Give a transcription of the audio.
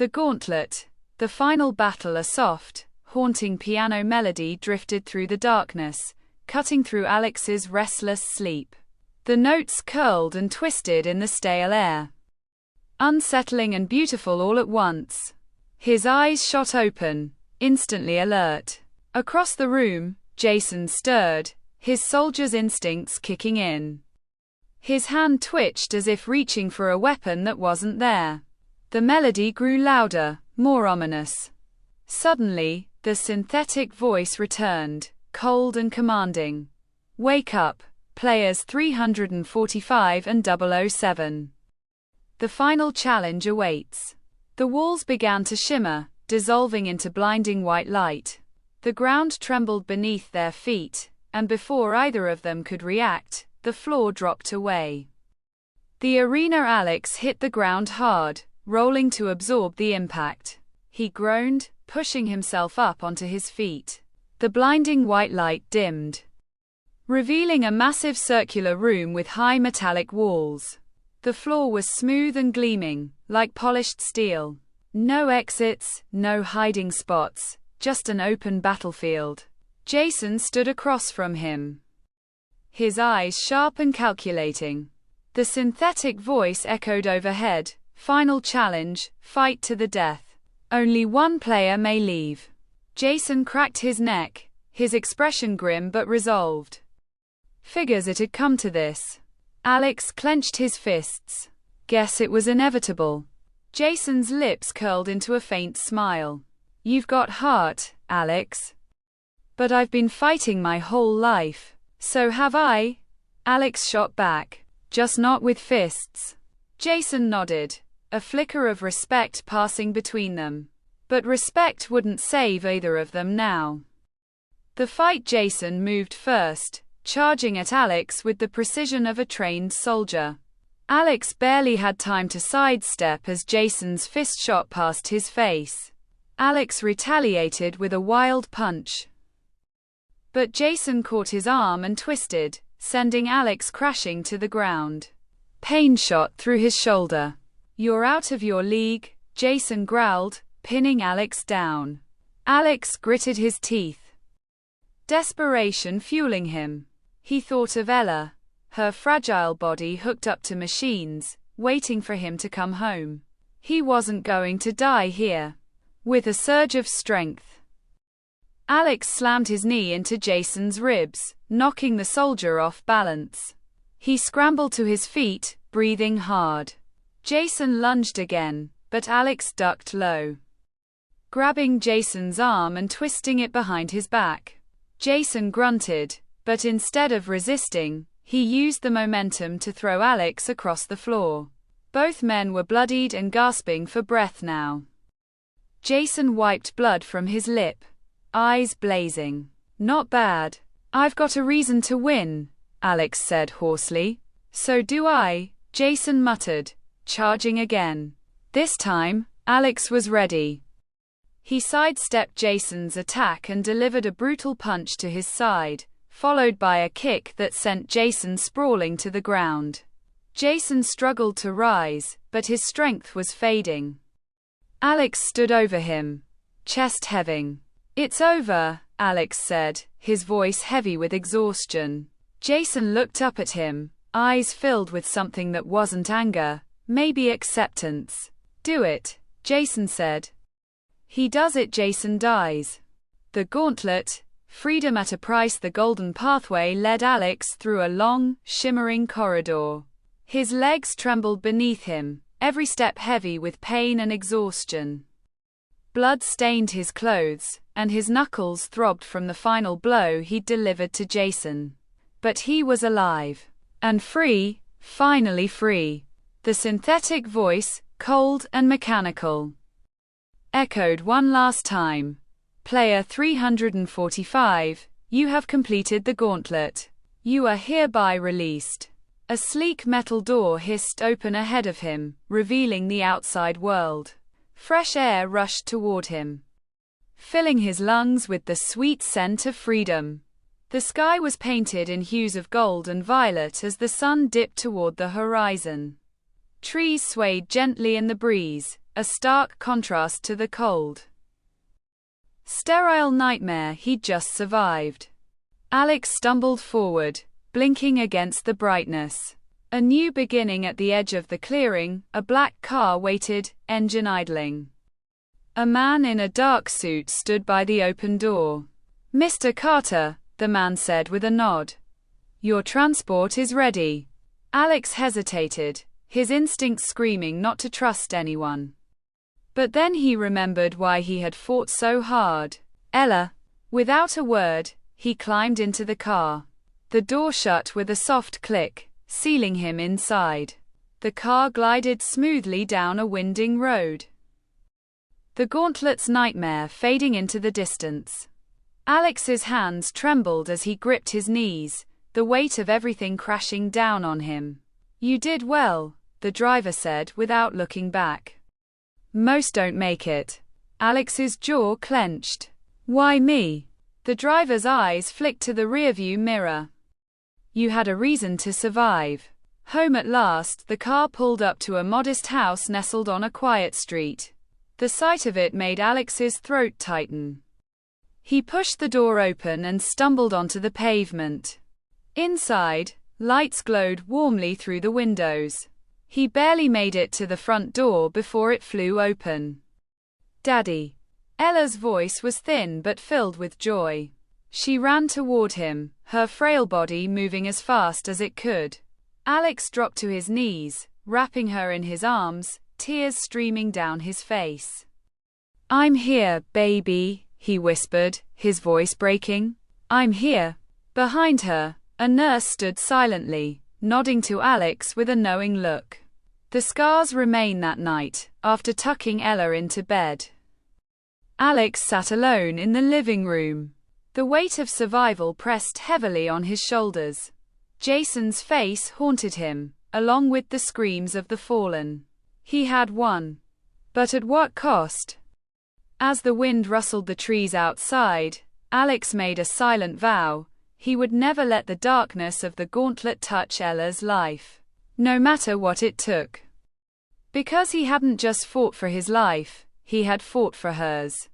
The Gauntlet. The final battle. A soft, haunting piano melody drifted through the darkness, cutting through Alex's restless sleep. The notes curled and twisted in the stale air, unsettling and beautiful all at once. His eyes shot open, instantly alert. Across the room, Jason stirred, his soldier's instincts kicking in. His hand twitched as if reaching for a weapon that wasn't there. The melody grew louder, more ominous. Suddenly, the synthetic voice returned, cold and commanding. "Wake up, players 345 and 007. The final challenge awaits." The walls began to shimmer, dissolving into blinding white light. The ground trembled beneath their feet, and before either of them could react, the floor dropped away. The arena. Alex hit the ground hard, rolling to absorb the impact. He groaned, pushing himself up onto his feet. The blinding white light dimmed, revealing a massive circular room with high metallic walls. The floor was smooth and gleaming, like polished steel. No exits, no hiding spots, just an open battlefield. Jason stood across from him, his eyes sharp and calculating. The synthetic voice echoed overhead, "Final challenge, fight to the death. Only one player may leave." Jason cracked his neck, his expression grim but resolved. Figures it had come to this. Alex clenched his fists. Guess it was inevitable. Jason's lips curled into a faint smile. "You've got heart, Alex. But I've been fighting my whole life." "So have I," Alex shot back. "Just not with fists." Jason nodded, a flicker of respect passing between them. But respect wouldn't save either of them now. The fight. Jason moved first, charging at Alex with the precision of a trained soldier. Alex barely had time to sidestep as Jason's fist shot past his face. Alex retaliated with a wild punch, but Jason caught his arm and twisted, sending Alex crashing to the ground. Pain shot through his shoulder. "You're out of your league," Jason growled, pinning Alex down. Alex gritted his teeth, desperation fueling him. He thought of Ella, her fragile body hooked up to machines, waiting for him to come home. He wasn't going to die here. With a surge of strength, Alex slammed his knee into Jason's ribs, knocking the soldier off balance. He scrambled to his feet, breathing hard. Jason lunged again, but Alex ducked low, grabbing Jason's arm and twisting it behind his back. Jason grunted, but instead of resisting, he used the momentum to throw Alex across the floor. Both men were bloodied and gasping for breath now. Jason wiped blood from his lip, eyes blazing. "Not bad. I've got a reason to win," Alex said hoarsely. "So do I," Jason muttered, charging again. This time, Alex was ready. He sidestepped Jason's attack and delivered a brutal punch to his side, followed by a kick that sent Jason sprawling to the ground. Jason struggled to rise, but his strength was fading. Alex stood over him, chest heaving. "It's over," Alex said, his voice heavy with exhaustion. Jason looked up at him, eyes filled with something that wasn't anger, maybe acceptance. "Do it," Jason said. He does it, Jason dies. The Gauntlet, freedom at a price. The golden pathway led Alex through a long, shimmering corridor. His legs trembled beneath him, every step heavy with pain and exhaustion. Blood stained his clothes, and his knuckles throbbed from the final blow he'd delivered to Jason. But he was alive. And free, finally free. The synthetic voice, cold and mechanical, echoed one last time. "Player 345, you have completed the Gauntlet. You are hereby released." A sleek metal door hissed open ahead of him, revealing the outside world. Fresh air rushed toward him, filling his lungs with the sweet scent of freedom. The sky was painted in hues of gold and violet as the sun dipped toward the horizon. Trees swayed gently in the breeze, a stark contrast to the cold, sterile nightmare he'd just survived. Alex stumbled forward, blinking against the brightness. A new beginning at the edge of the clearing, a black car waited, engine idling. A man in a dark suit stood by the open door. "Mr. Carter," the man said with a nod. "Your transport is ready." Alex hesitated, his instincts screaming not to trust anyone. But then he remembered why he had fought so hard. Ella. Without a word, he climbed into the car. The door shut with a soft click, sealing him inside. The car glided smoothly down a winding road, the Gauntlet's nightmare fading into the distance. Alex's hands trembled as he gripped his knees, the weight of everything crashing down on him. "You did well," the driver said without looking back. "Most don't make it." Alex's jaw clenched. "Why me?" The driver's eyes flicked to the rearview mirror. "You had a reason to survive." Home at last, the car pulled up to a modest house nestled on a quiet street. The sight of it made Alex's throat tighten. He pushed the door open and stumbled onto the pavement. Inside, lights glowed warmly through the windows. He barely made it to the front door before it flew open. "Daddy." Ella's voice was thin but filled with joy. She ran toward him, her frail body moving as fast as it could. Alex dropped to his knees, wrapping her in his arms, tears streaming down his face. "I'm here, baby," he whispered, his voice breaking. "I'm here." Behind her, a nurse stood silently, nodding to Alex with a knowing look. The scars remained that night, after tucking Ella into bed. Alex sat alone in the living room. The weight of survival pressed heavily on his shoulders. Jason's face haunted him, along with the screams of the fallen. He had won. But at what cost? As the wind rustled the trees outside, Alex made a silent vow: he would never let the darkness of the Gauntlet touch Ella's life, no matter what it took. Because he hadn't just fought for his life, he had fought for hers.